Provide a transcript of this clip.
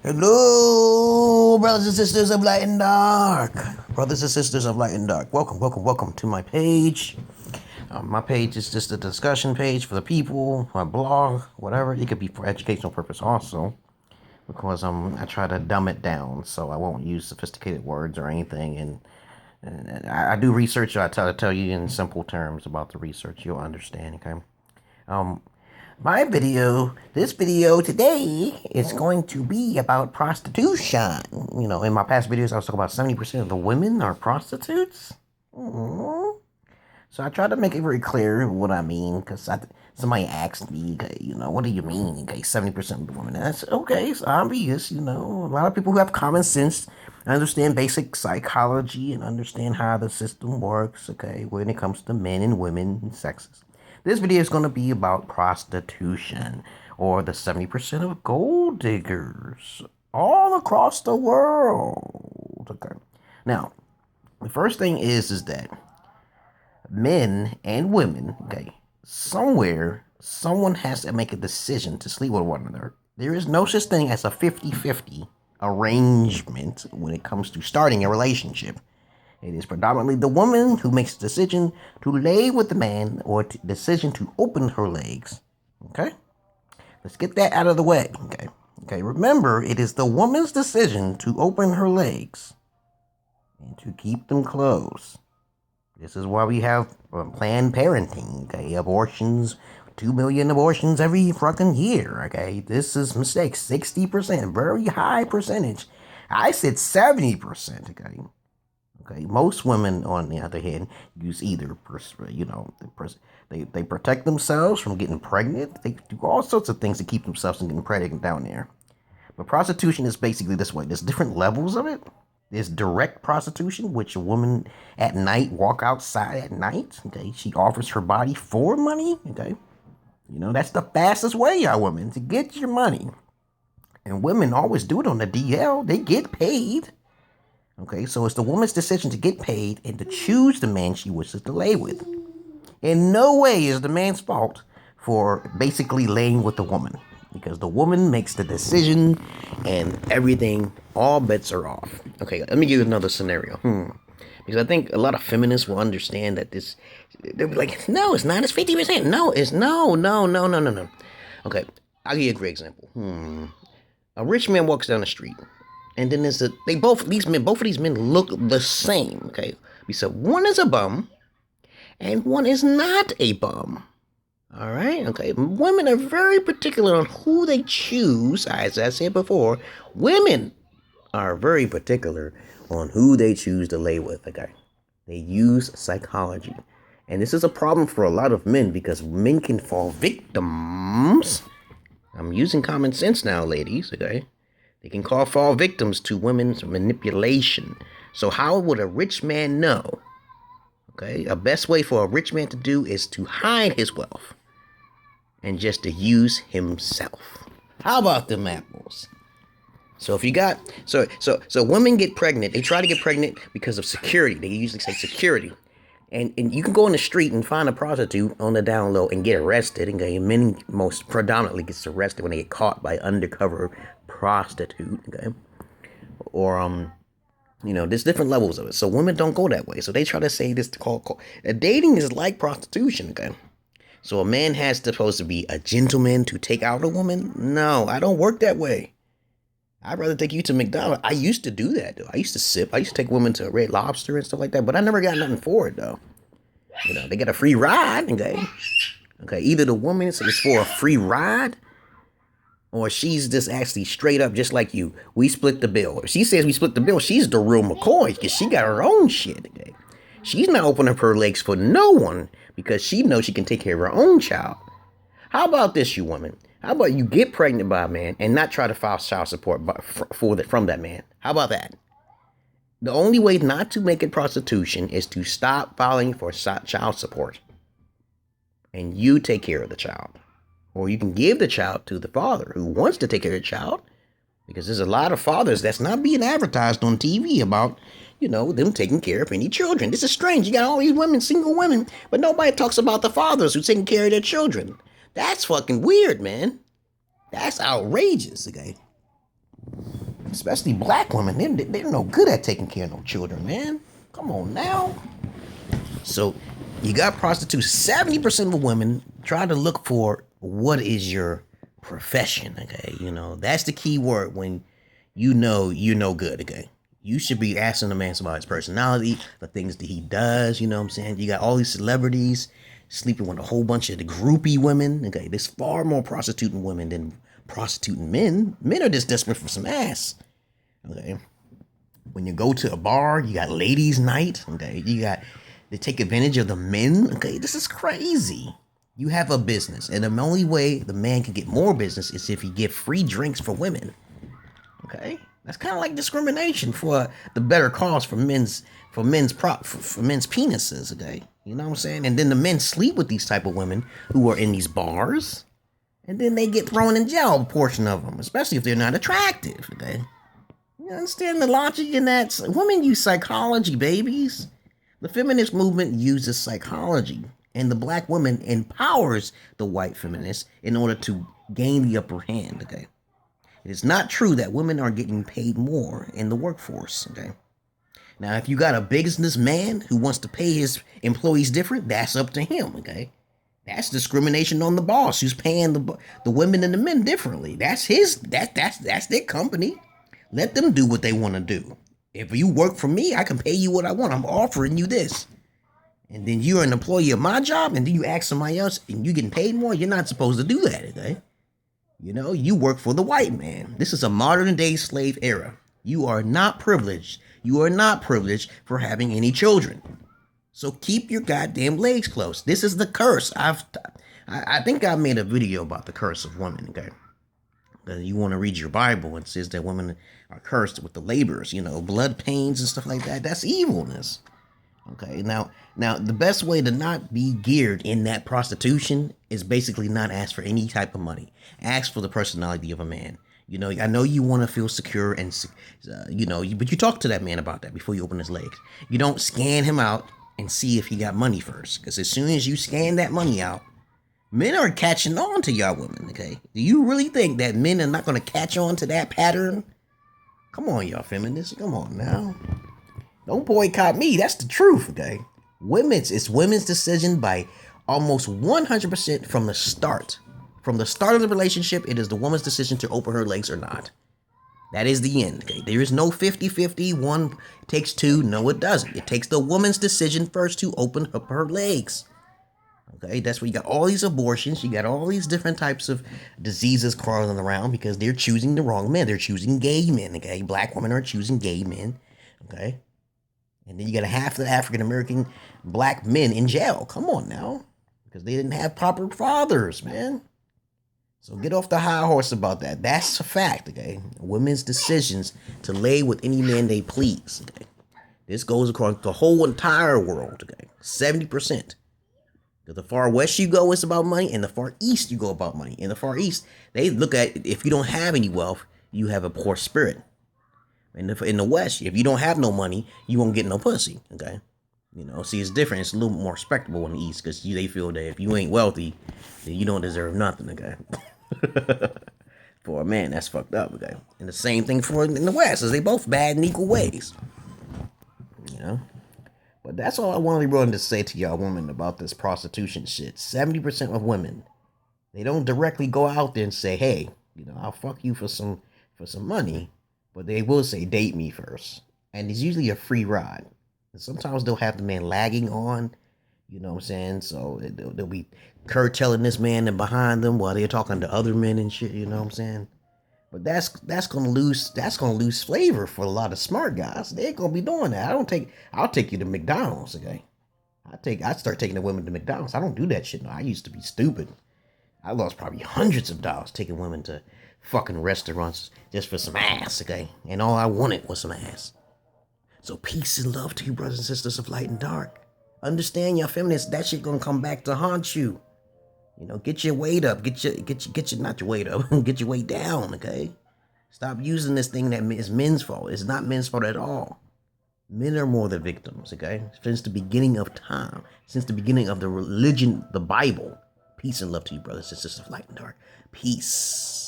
Hello, brothers and sisters of light and dark. Brothers and sisters of light and dark. Welcome to my page. My page is just a discussion page for the people, my blog, whatever. It could be for educational purpose also, because I try to dumb it down so I won't use sophisticated words or anything. And I do research. I try to tell you in simple terms about the research. You'll understand. Okay. This video today is going to be about prostitution. You know, in my past videos, I was talking about 70% of the women are prostitutes. So I try to make it very clear what I mean, because somebody asked me, you know, what do you mean, okay, 70% of the women? And that's okay, it's obvious, you know. A lot of people who have common sense understand basic psychology and understand how the system works, okay, when it comes to men and women and sexes. This video is going to be about prostitution, or the 70% of gold diggers all across the world. Okay. Now, the first thing is that men and women, okay, somewhere, someone has to make a decision to sleep with one another. There is no such thing as a 50-50 arrangement when it comes to starting a relationship. It is predominantly the woman who makes the decision to lay with the man, or decision to open her legs. Okay? Let's get that out of the way. Okay, remember, it is the woman's decision to open her legs and to keep them closed. This is why we have Planned Parenting, okay? Abortions, 2 million abortions every fucking year, okay? This is mistake, 60%, very high percentage. I said 70%, okay? Okay, most women, on the other hand, use either, they protect themselves from getting pregnant. They do all sorts of things to keep themselves from getting pregnant down there. But prostitution is basically this way. There's different levels of it. There's direct prostitution, which a woman at night walk outside at night. Okay, she offers her body for money. Okay, you know, that's the fastest way, y'all women, to get your money. And women always do it on the DL. They get paid. Okay, so it's the woman's decision to get paid and to choose the man she wishes to lay with. In no way is the man's fault for basically laying with the woman, because the woman makes the decision and everything, all bets are off. Okay, let me give you another scenario. Because I think a lot of feminists will understand that this, they'll be like, no, it's not, it's 50%. No, it's no. Okay, I'll give you a great example. A rich man walks down the street. And then both of these men look the same, okay? We said one is a bum, and one is not a bum. All right, okay? Women are very particular on who they choose. As I said before, women are very particular on who they choose to lay with, okay? They use psychology. And this is a problem for a lot of men, because men can fall victims. I'm using common sense now, ladies, okay? They can fall victims to women's manipulation. So how would a rich man know? Okay, a best way for a rich man to do is to hide his wealth and just to use himself. How about them apples? So if you got, so women get pregnant. They try to get pregnant because of security. They usually say security. And you can go in the street and find a prostitute on the down low and get arrested. And men most predominantly gets arrested when they get caught by undercover prostitute. Okay, or there's different levels of it. So women don't go that way. So they try to say this called dating is like prostitution. Okay, so a man has supposed to be a gentleman to take out a woman. No, I don't work that way. I'd rather take you to McDonald's. I used to do that, though. I used to take women to Red Lobster and stuff like that, but I never got nothing for it, though. You know, they get a free ride, okay? Either the woman is for a free ride, or she's just actually straight up just like you. We split the bill. If she says we split the bill, she's the real McCoy, because she got her own shit, okay? She's not opening up her legs for no one, because she knows she can take care of her own child. How about this, you woman? How about you get pregnant by a man and not try to file child support from that man? How about that? The only way not to make it prostitution is to stop filing for child support. And you take care of the child. Or you can give the child to the father who wants to take care of the child. Because there's a lot of fathers that's not being advertised on TV about, them taking care of any children. This is strange. You got all these women, single women, but nobody talks about the fathers who's taking care of their children. That's fucking weird, man. That's outrageous, okay? especially black women, they're no good at taking care of no children, man. Come on now. So you got prostitutes. 70% of women try to look for what is your profession, okay? You know, that's the key word when you're no good, okay? You should be asking the man about his personality, the things that he does, you know what I'm saying? You got all these celebrities sleeping with a whole bunch of the groupie women, okay? There's far more prostituting women than prostituting men. Men are just desperate for some ass, okay? When you go to a bar, you got ladies' night, okay? They take advantage of the men, okay? This is crazy. You have a business, and the only way the man can get more business is if he get free drinks for women, okay? That's kind of like discrimination for the better cause for men's penises, okay? You know what I'm saying? And then the men sleep with these type of women who are in these bars, and then they get thrown in jail, a portion of them, especially if they're not attractive, okay? You understand the logic in that? Women use psychology, babies. The feminist movement uses psychology, and the black woman empowers the white feminists in order to gain the upper hand, okay? It is not true that women are getting paid more in the workforce, okay? Now, if you got a businessman who wants to pay his employees different, that's up to him, okay? That's discrimination on the boss who's paying the women and the men differently. That's their company. Let them do what they want to do. If you work for me, I can pay you what I want. I'm offering you this. And then you're an employee of my job, and then you ask somebody else and you're getting paid more, you're not supposed to do that, okay? You know, you work for the white man. This is a modern day slave era. You are not privileged. You are not privileged for having any children. So keep your goddamn legs closed. This is the curse. I think I made a video about the curse of women, okay? You want to read your Bible, and it says that women are cursed with the labors, you know, blood pains and stuff like that. That's evilness. Okay, now the best way to not be geared in that prostitution is basically not ask for any type of money. Ask for the personality of a man. You know, I know you want to feel secure and, but you talk to that man about that before you open his legs. You don't scan him out and see if he got money first. Because as soon as you scan that money out, men are catching on to y'all women, okay? Do you really think that men are not going to catch on to that pattern? Come on, y'all feminists. Come on now. Don't boycott me. That's the truth, okay? It's women's decision by almost 100% from the start. From the start of the relationship, it is the woman's decision to open her legs or not. That is the end, okay? There is no 50-50, one takes two. No, it doesn't. It takes the woman's decision first to open up her legs. Okay, that's where you got all these abortions. You got all these different types of diseases crawling around because they're choosing the wrong men. They're choosing gay men, okay? Black women are choosing gay men, okay? And then you got half the African-American black men in jail. Come on now. Because they didn't have proper fathers, man. So get off the high horse about that. That's a fact, okay? Women's decisions to lay with any man they please, okay? This goes across the whole entire world, okay? 70%. The far west you go, it's about money, and the far east you go about money. In the far east, they look at if you don't have any wealth, you have a poor spirit. In the west, if you don't have no money, you won't get no pussy, okay? You know, see, it's different. It's a little more respectable in the east because they feel that if you ain't wealthy, then you don't deserve nothing, okay? For a man, that's fucked up, okay? And the same thing for in the west, as they both bad in equal ways. You know? But that's all I wanted to say to y'all women about this prostitution shit. 70% of women, they don't directly go out there and say, hey, you know, I'll fuck you for some money. But they will say, date me first. And it's usually a free ride. And sometimes they'll have the man lagging on, you know what I'm saying? So they'll be curtailing this man and behind them while they're talking to other men and shit, you know what I'm saying? But that's gonna lose flavor for a lot of smart guys. They ain't gonna be doing that. I'll take you to McDonald's, okay? I start taking the women to McDonald's. I don't do that shit. No, I used to be stupid. I lost probably hundreds of dollars taking women to fucking restaurants just for some ass, okay? And all I wanted was some ass. So peace and love to you, brothers and sisters of light and dark. Understand, y'all feminists, that shit gonna come back to haunt you. You know, get your weight up. Get your not your weight up. Get your weight down, okay? Stop using this thing that is men's fault. It's not men's fault at all. Men are more the victims, okay? Since the beginning of time, since the beginning of the religion, the Bible. Peace and love to you, brothers and sisters of light and dark. Peace.